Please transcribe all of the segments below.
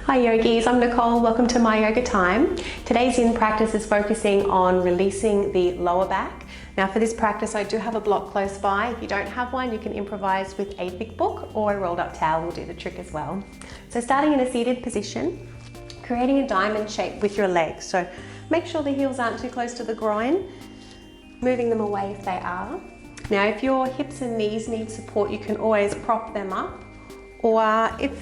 Hi yogis, I'm Nicole. Welcome to My Yoga Time. Today's in practice is focusing on releasing the lower back. Now for this practice I do have a block close by. If you don't have one, you can improvise with a thick book or a rolled up towel will do the trick as well. So starting in a seated position, creating a diamond shape with your legs. So make sure the heels aren't too close to the groin, moving them away if they are. Now if your hips and knees need support, you can always prop them up, or if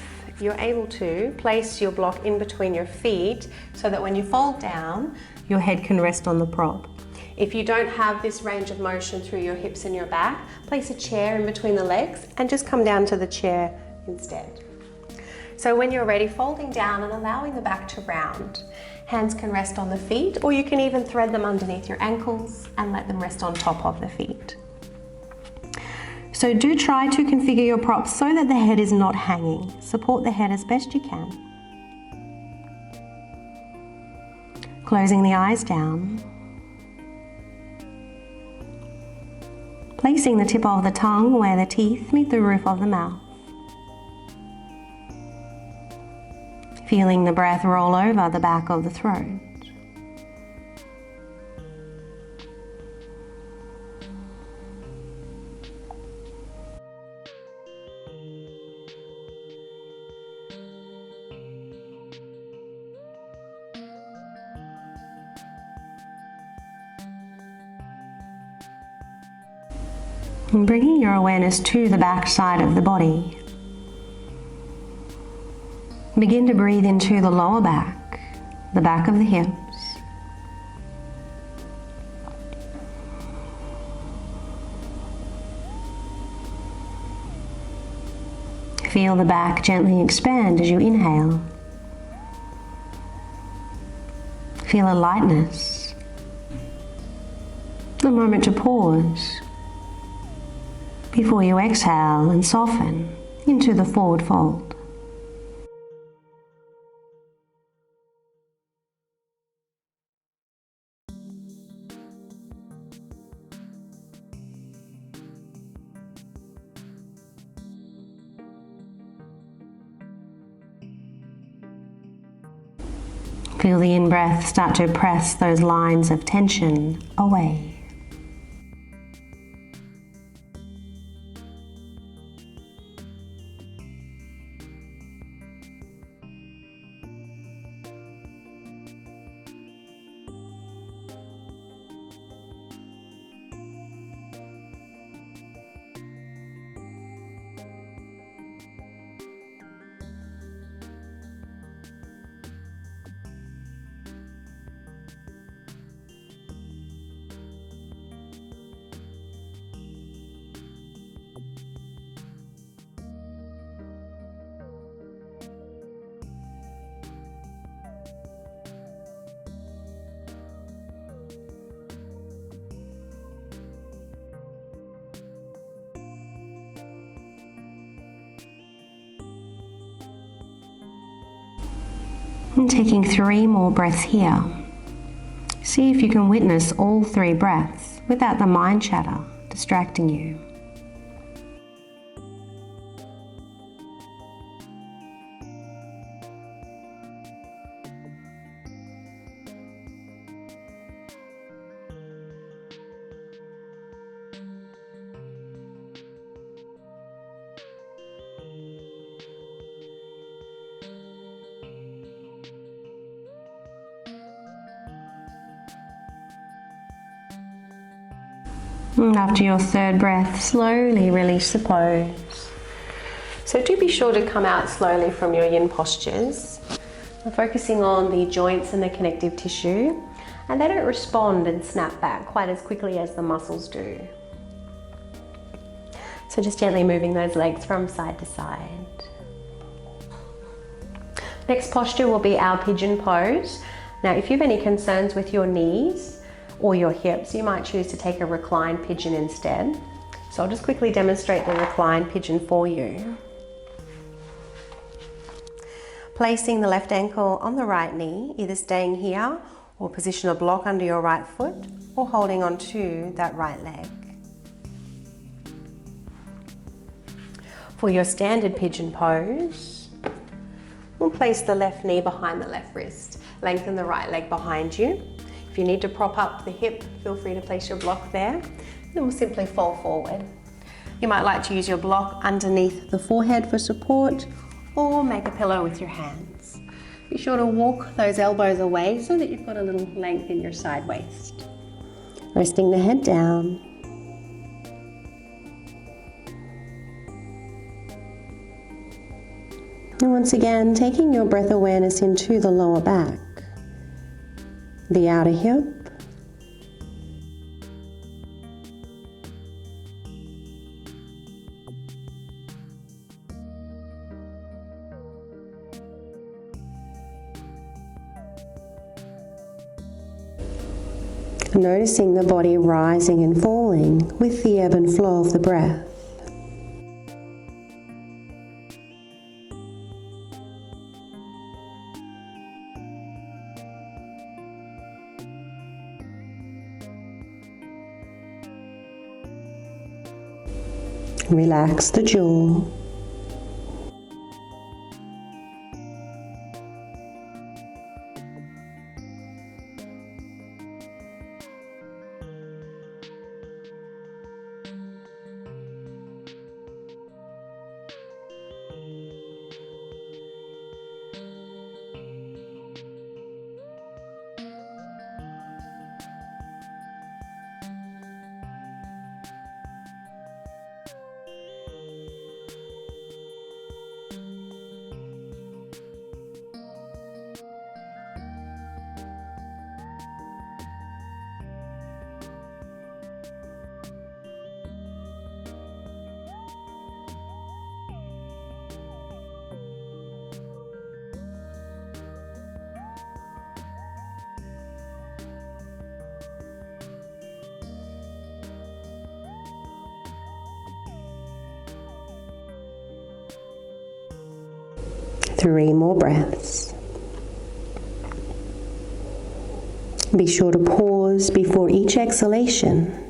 you're able to, place your block in between your feet so that when you fold down, your head can rest on the prop. If you don't have this range of motion through your hips and your back, place a chair in between the legs and just come down to the chair instead. So when you're ready, folding down and allowing the back to round. Hands can rest on the feet, or you can even thread them underneath your ankles and let them rest on top of the feet. So do try to configure your props so that the head is not hanging. Support the head as best you can. Closing the eyes down. Placing the tip of the tongue where the teeth meet the roof of the mouth. Feeling the breath roll over the back of the throat. And bringing your awareness to the back side of the body. Begin to breathe into the lower back, the back of the hips. Feel the back gently expand as you inhale. Feel a lightness. A moment to pause before you exhale and soften into the forward fold. Feel the in-breath start to press those lines of tension away. And taking 3 more breaths here. See if you can witness all 3 breaths without the mind chatter distracting you. And after your 3rd breath, slowly release the pose. So do be sure to come out slowly from your yin postures. We're focusing on the joints and the connective tissue, and they don't respond and snap back quite as quickly as the muscles do. So just gently moving those legs from side to side. Next posture will be our pigeon pose. Now if you have any concerns with your knees or your hips, you might choose to take a reclined pigeon instead. So I'll just quickly demonstrate the reclined pigeon for you. Placing the left ankle on the right knee, either staying here or position a block under your right foot or holding onto that right leg. For your standard pigeon pose, We'll place the left knee behind the left wrist. Lengthen the right leg behind you. If you need to prop up the hip, feel free to place your block there. Then we'll simply fall forward. You might like to use your block underneath the forehead for support, or make a pillow with your hands. Be sure to walk those elbows away so that you've got a little length in your side waist. Resting the head down. And once again, taking your breath awareness into the lower back, the outer hip, noticing the body rising and falling with the ebb and flow of the breath. Relax the jaw. Three more breaths. Be sure to pause before each exhalation.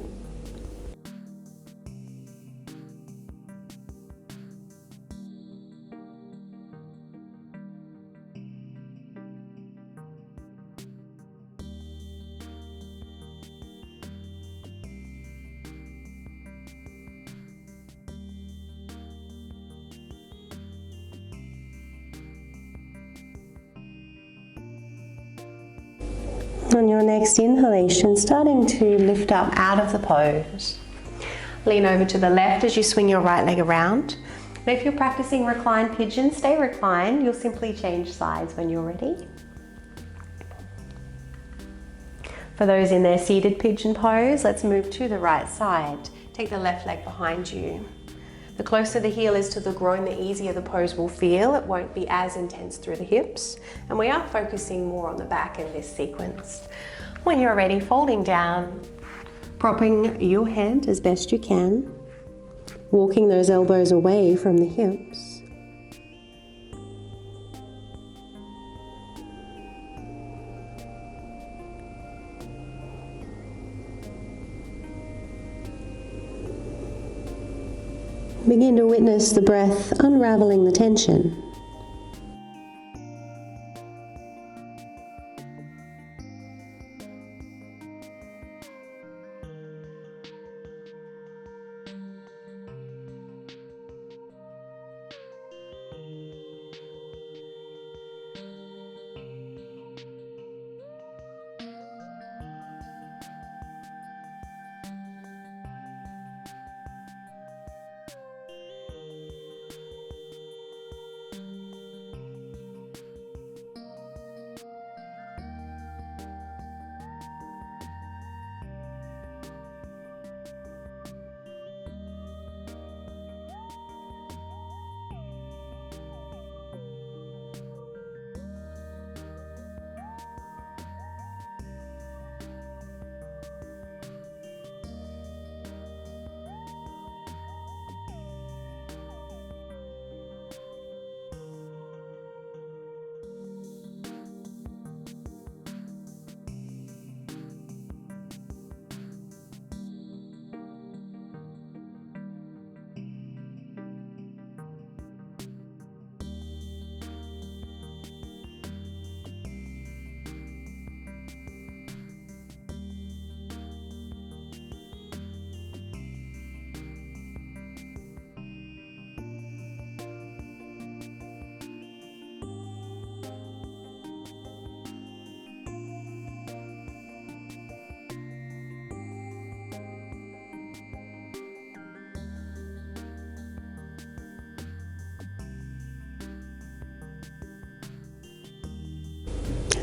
On your next inhalation, starting to lift up out of the pose. Lean over to the left as you swing your right leg around. Now if you're practicing reclined pigeon, stay reclined. You'll simply change sides when you're ready. For those in their seated pigeon pose, let's move to the right side. Take the left leg behind you. The closer the heel is to the groin, the easier the pose will feel. It won't be as intense through the hips. And we are focusing more on the back in this sequence. When you're ready, folding down, propping your head as best you can, walking those elbows away from the hips. Begin to witness the breath unraveling the tension.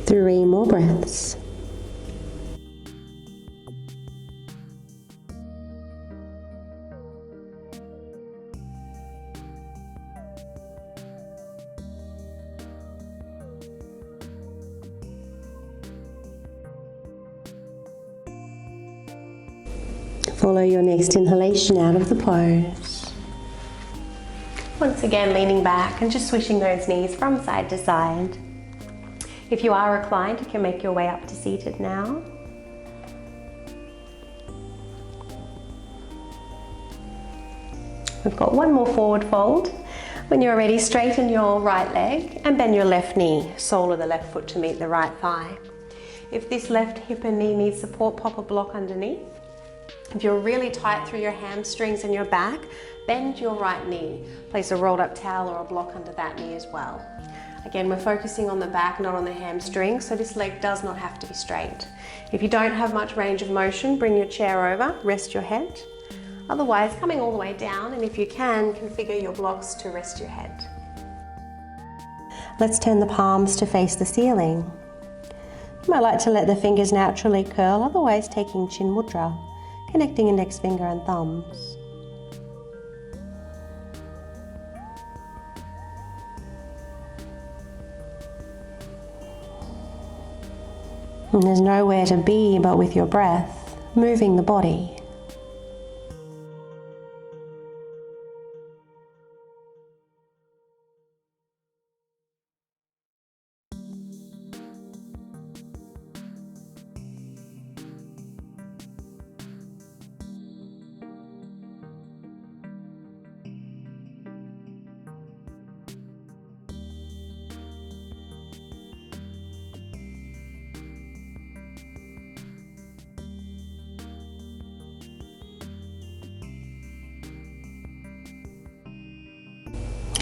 3 more breaths. Follow your next inhalation out of the pose. Once again, leaning back and just swishing those knees from side to side. If you are reclined, you can make your way up to seated now. We've got one more forward fold. When you're ready, straighten your right leg and bend your left knee, sole of the left foot to meet the right thigh. If this left hip and knee needs support, pop a block underneath. If you're really tight through your hamstrings and your back, bend your right knee. Place a rolled up towel or a block under that knee as well. Again, we're focusing on the back, not on the hamstrings, so this leg does not have to be straight. If you don't have much range of motion, bring your chair over, rest your head. Otherwise, coming all the way down, and if you can, configure your blocks to rest your head. Let's turn the palms to face the ceiling. You might like to let the fingers naturally curl, otherwise taking chin mudra, connecting index finger and thumbs. And there's nowhere to be but with your breath, moving the body.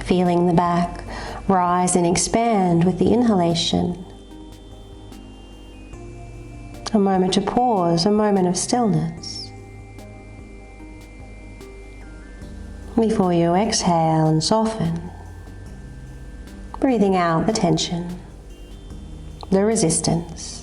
Feeling the back rise and expand with the inhalation. A moment to pause, a moment of stillness. Before you exhale and soften, breathing out the tension, the resistance.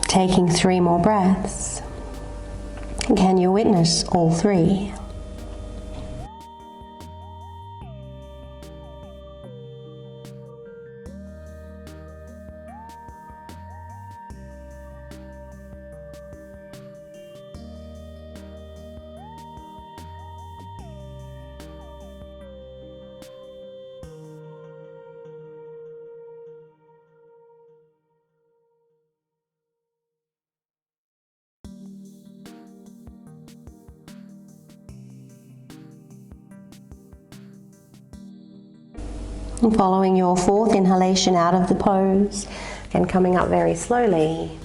Taking 3 more breaths. Can you witness all 3? And following your 4th inhalation out of the pose and coming up very slowly.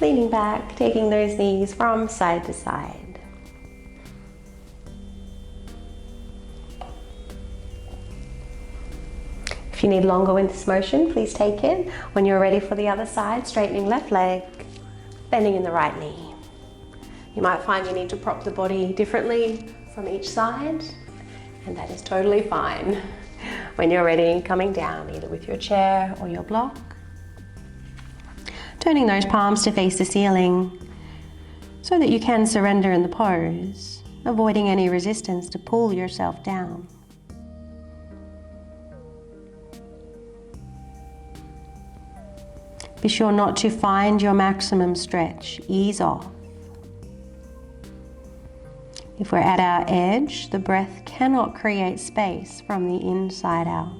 Leaning back, taking those knees from side to side. If you need longer with this motion, please take it. When you're ready for the other side, straightening left leg, bending in the right knee. You might find you need to prop the body differently from each side, and that is totally fine. When you're ready, coming down either with your chair or your block. Turning those palms to face the ceiling. so that you can surrender in the pose, avoiding any resistance to pull yourself down. Be sure not to find your maximum stretch. Ease off. If we're at our edge, the breath cannot create space from the inside out.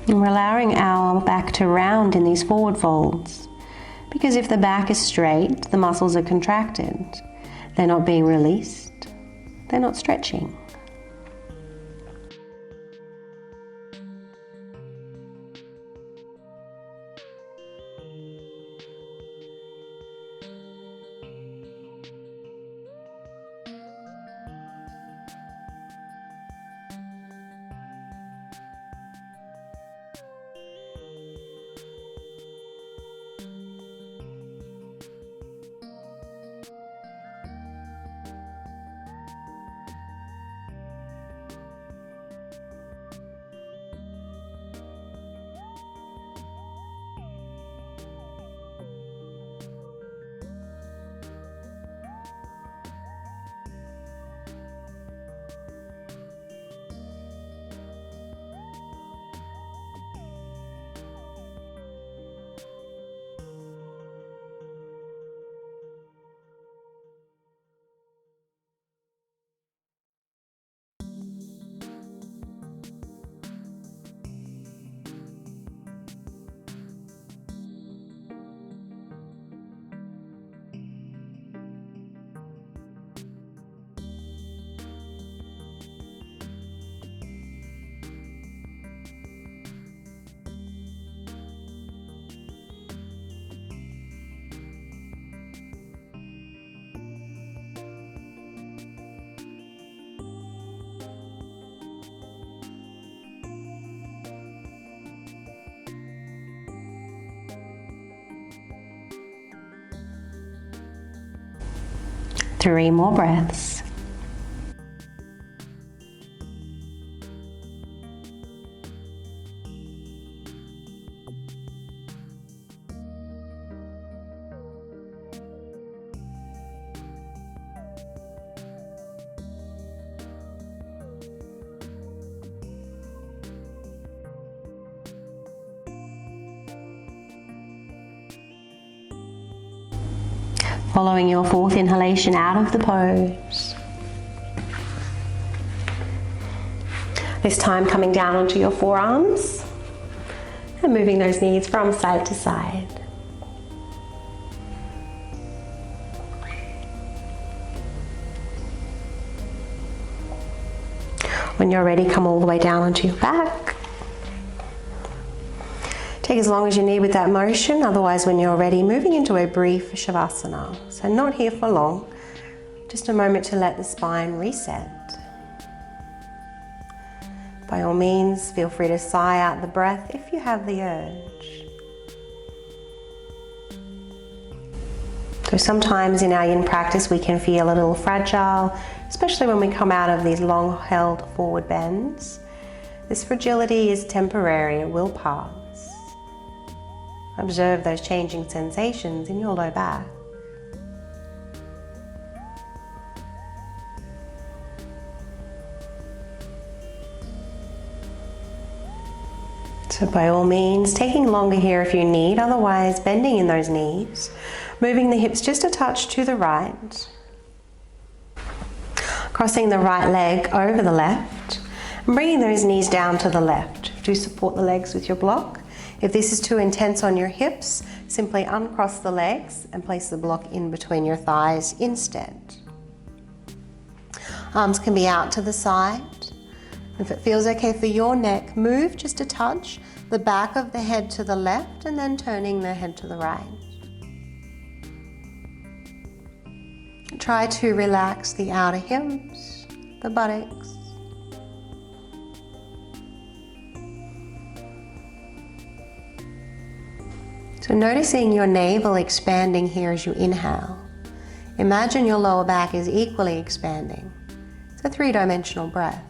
And we're allowing our back to round in these forward folds, because if the back is straight, the muscles are contracted. They're not being released. They're not stretching. Three more breaths. Following your fourth inhalation out of the pose. This time coming down onto your forearms and moving those knees from side to side. When you're ready, come all the way down onto your back. Take as long as you need with that motion, otherwise when you're ready, moving into a brief savasana. So not here for long, just a moment to let the spine reset. By all means, feel free to sigh out the breath if you have the urge. So sometimes in our yin practice we can feel a little fragile, especially when we come out of these long held forward bends. This fragility is temporary, it will pass. Observe those changing sensations in your low back. So by all means, taking longer here if you need, otherwise bending in those knees, moving the hips just a touch to the right, crossing the right leg over the left, and bringing those knees down to the left. Do support the legs with your block. If this is too intense on your hips, simply uncross the legs and place the block in between your thighs instead. Arms can be out to the side. If it feels okay for your neck, move just a touch the back of the head to the left and then turning the head to the right. Try to relax the outer hips, the buttocks. So noticing your navel expanding here as you inhale. Imagine your lower back is equally expanding. It's a three-dimensional breath.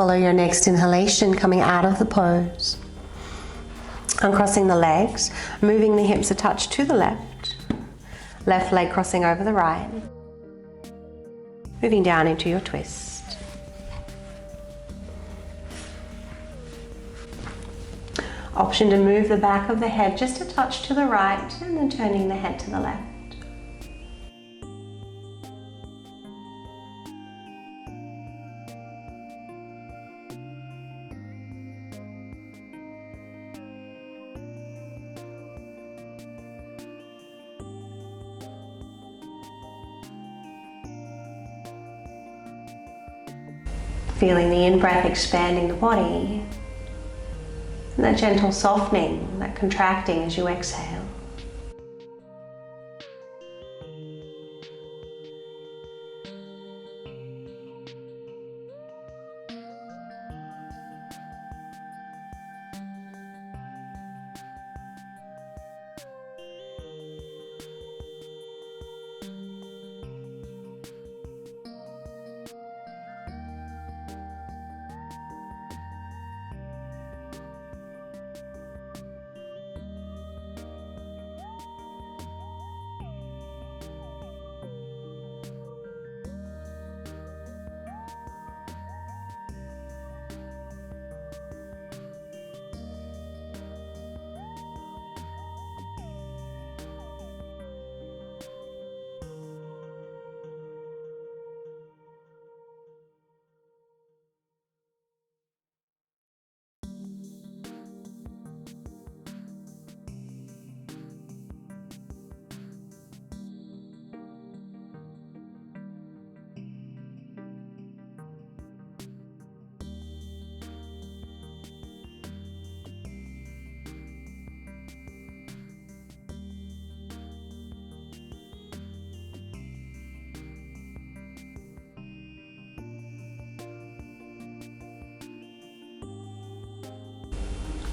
follow your next inhalation, coming out of the pose. Uncrossing the legs, moving the hips a touch to the left. Left leg crossing over the right. Moving down into your twist. Option to move the back of the head just a touch to the right and then turning the head to the left. Feeling the in-breath expanding the body, and that gentle softening, that contracting as you exhale.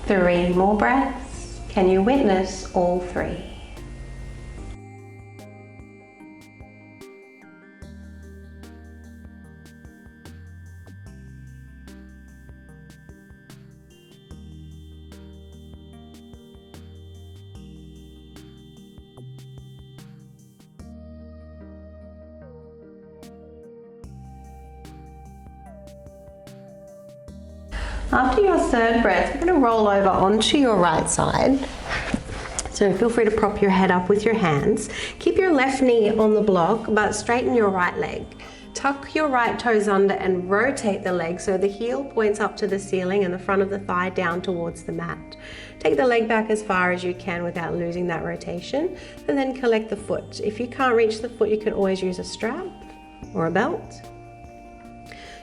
Three more breaths. Can you witness all three? After your third breath, you're going to roll over onto your right side. So feel free to prop your head up with your hands. Keep your left knee on the block, but straighten your right leg. Tuck your right toes under and rotate the leg so the heel points up to the ceiling and the front of the thigh down towards the mat. Take the leg back as far as you can without losing that rotation, and then collect the foot. If you can't reach the foot, you can always use a strap or a belt.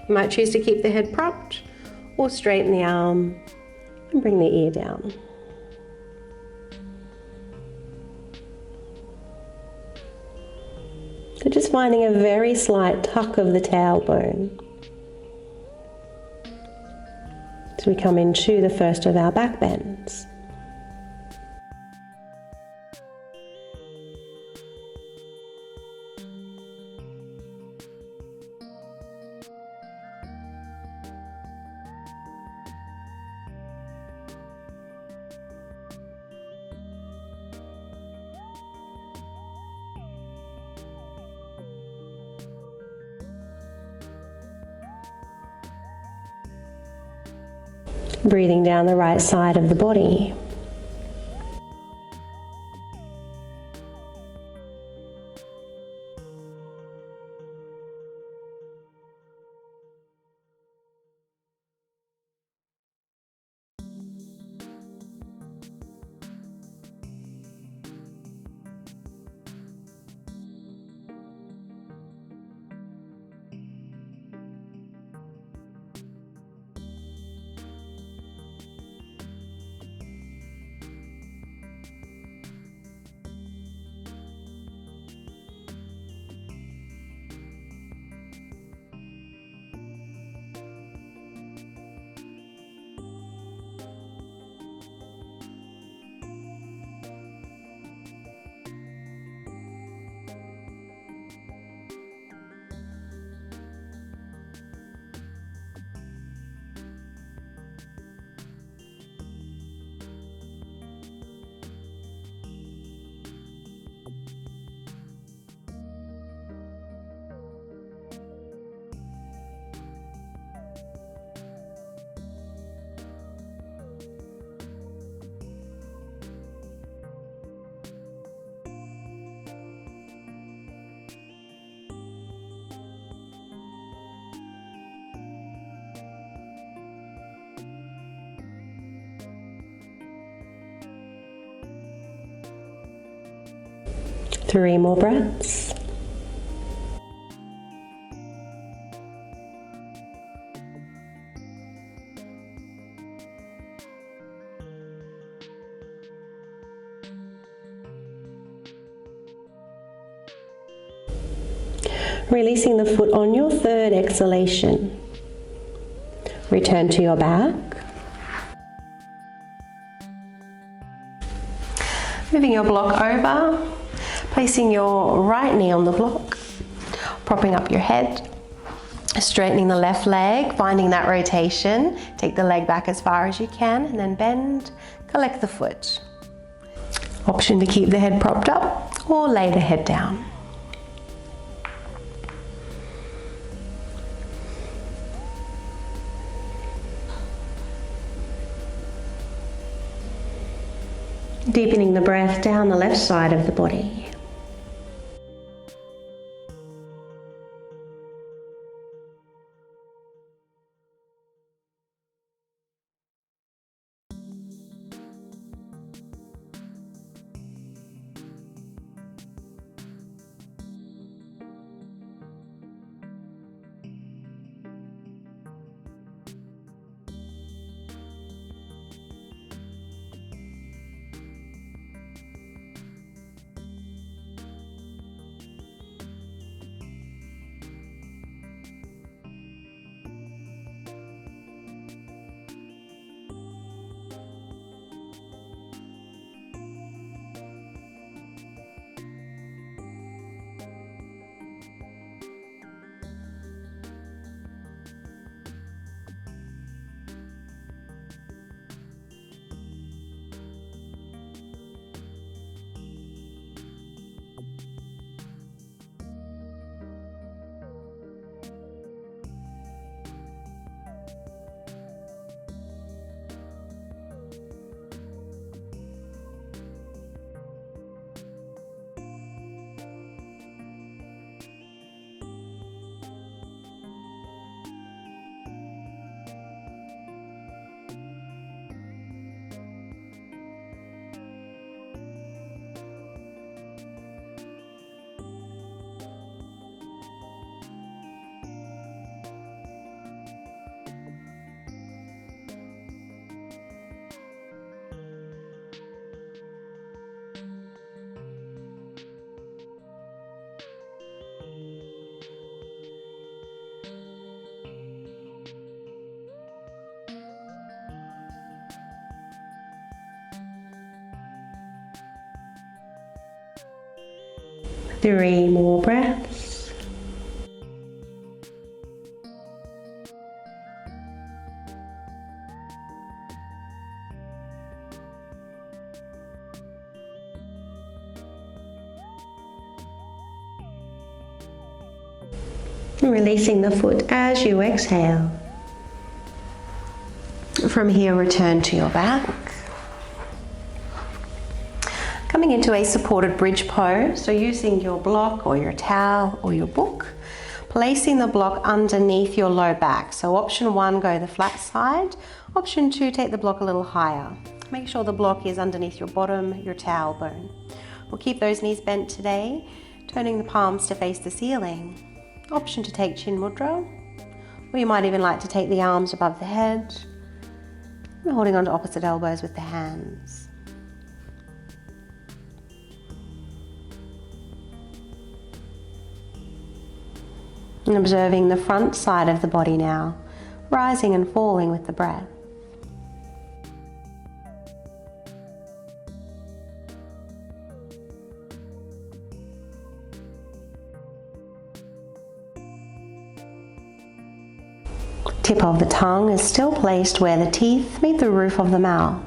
You might choose to keep the head propped, or straighten the arm and bring the ear down. So just finding a very slight tuck of the tailbone as we come into the first of our back bends. Breathing down the right side of the body. 3 more breaths. Releasing the foot on your third exhalation. Return to your back. Moving your block over, placing your right knee on the block, propping up your head, straightening the left leg, finding that rotation. Take the leg back as far as you can and then bend, collect the foot. Option to keep the head propped up or lay the head down. Deepening the breath down the left side of the body. Three more breaths. Releasing the foot as you exhale. From here, return to your back. Coming into a supported bridge pose, so using your block or your towel or your book, placing the block underneath your low back. So option 1, go the flat side. Option 2, take the block a little higher. Make sure the block is underneath your bottom, your tailbone. We'll keep those knees bent today, turning the palms to face the ceiling. Option to take chin mudra, or you might even like to take the arms above the head, and holding onto opposite elbows with the hands. And observing the front side of the body now, rising and falling with the breath. Tip of the tongue is still placed where the teeth meet the roof of the mouth.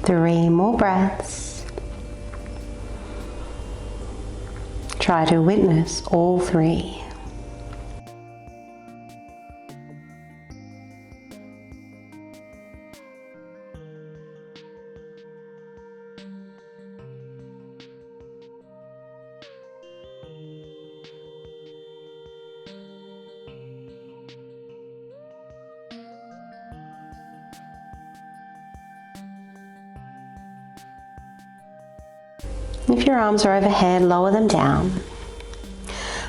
3 more breaths. Try to witness all 3. If your arms are overhead, lower them down.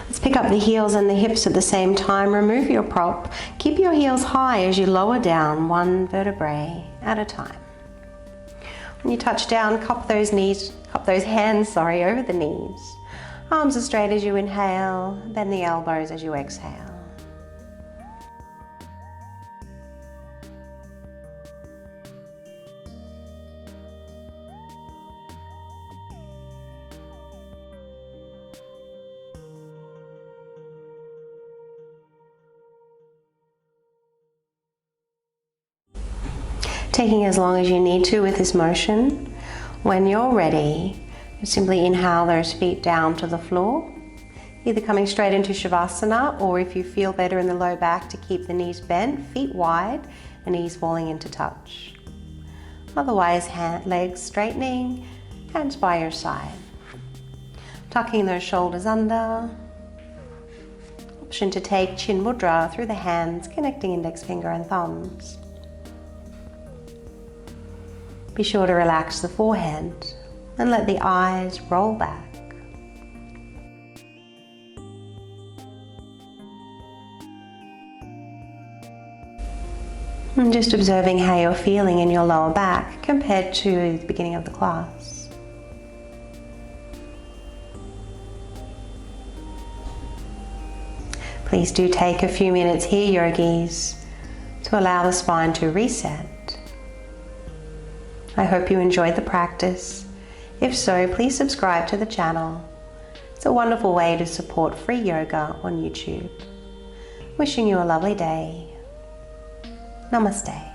Let's pick up the heels and the hips at the same time. Remove your prop. Keep your heels high as you lower down 1 vertebrae at a time. When you touch down, cup those hands over the knees. Arms as straight as you inhale, bend the elbows as you exhale. Taking as long as you need to with this motion. When you're ready, simply inhale those feet down to the floor, either coming straight into Shavasana, or if you feel better in the low back, to keep the knees bent, feet wide, and knees falling into touch. Otherwise, legs straightening, hands by your side. Tucking those shoulders under. Option to take Chin Mudra through the hands, connecting index finger and thumbs. Be sure to relax the forehead and let the eyes roll back. And just observing how you're feeling in your lower back compared to the beginning of the class. Please do take a few minutes here, yogis, to allow the spine to reset. I hope you enjoyed the practice. If so, please subscribe to the channel. It's a wonderful way to support free yoga on YouTube. Wishing you a lovely day. Namaste.